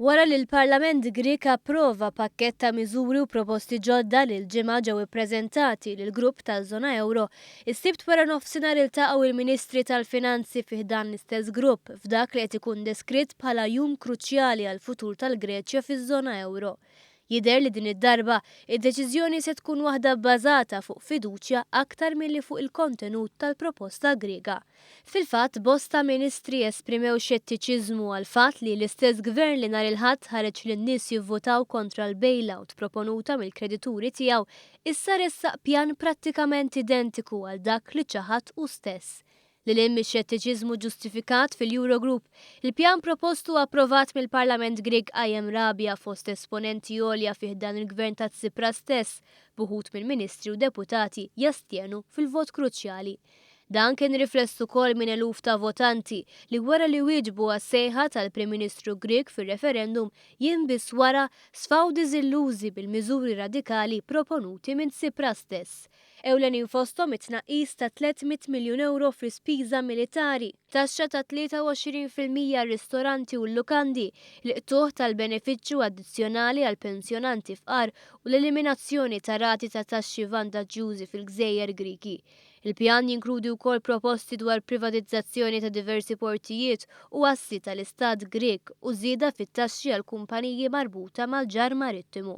Wara li l-Parlament Grieg approva pakkett ta' miżuri u proposti ġodda li l-ġimgħa ġew ippreżentati lill-grupp taż-żona Ewro, is-Sibt wara nofsinhar iltaqgħu il-Ministri tal-Finanzi fih dan l-istess grupp f'dak li qed ikun deskritt bħala jum kruċjali għall-futur tal-Greċja fiż-żona Ewro. Jidher li din id-darba id-deċiżjoni se tkun waħda bbażata fuq fiduċja aktar milli fuq il-kontenut tal-proposta Griega. Fil-fatt, bosta ministri esprimew xettiċiżmu għal fatt li l-istess gvern li nhar il-Ħadd ħareġ lin-nies jivvotaw kontra l-bailout proponuta mill-kredituri tiegħu issa ressaq pjan prattikament identiku għal dak li ċaħad hu stess. Lil hemm ix-xettiċiżmu ġustifikat fil-Eurogroup, il-pjan propostu approvat mill-Parlament Grieg qajjem rabja fost esponenti għolja fih dan il-gvern ta' Tsipras stess, b'uħud mill-Ministri u deputati jastjenu fil-vot kruċjali. Dan kien riflessu wkoll minn eluf ta' votanti li wara li wieġbu għas-sejħa tal-Prim Ministru Grieg fir-referendum jinbis wara sfaw diżillużi bil-miżuri radikali proponuti minn Tsipras stess. Ewlenin fosthom it-tnaqqis ta' 300 miljun euro fl-ispiża militari, taxxa ta' 23% għar-ristoranti u l-lukandi, l-qtuħ tal-benefiċċju addizzjonali għal pensjonanti fqar u l-eliminazzjoni ta' rati ta' taxxi vantaġġjużi fil-Gżejjer Griegi. Il-pjan jinkludi wkoll proposti dwar privatizzazzjoni ta' diversi portijiet u assi tal-Istat Grieg u żieda fit-taxxi għal kumpaniji marbuta mal-ġar marittimu.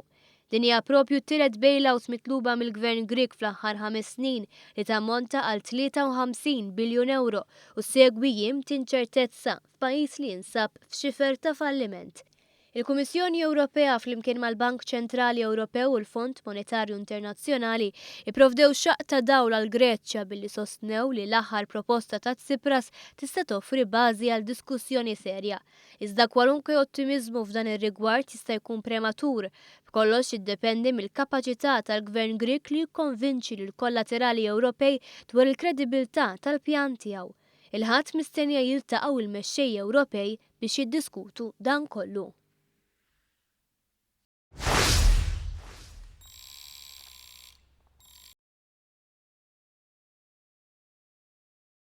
Din hija proprju t-tielet bailout mitluba mill-Gvern Grieg fl-aħħar 5 snin li tammonta għal 53 biljun euro u segwi jiem tinċertezza f'pajjiż li jinsab f'xifer ta' falliment. Il-Kummissjoni Ewropea flimkien mal-Bank Ċentrali Ewropew u l-Fond Monetarju Internazzjonali ipprovdew xaq ta' dawl għal Greċja billi sostnew li l-aħħar proposta ta' Tsipras tista' toffri bażi għal diskussjoni serja. Iżda kwalunkwe ottimiżmu f'dan ir-rigward jista' jkun prematur. Kollox jiddependi mill-kapaċità tal-Gvern Grieg li jikkonvinċi lill-kollaterali Ewropej dwar il-kredibilità tal-pjan tiegħu. Il-Ħadd mistennija jiltaqgħu il-mexxejja Ewropej biex jiddiskutu dan kollu.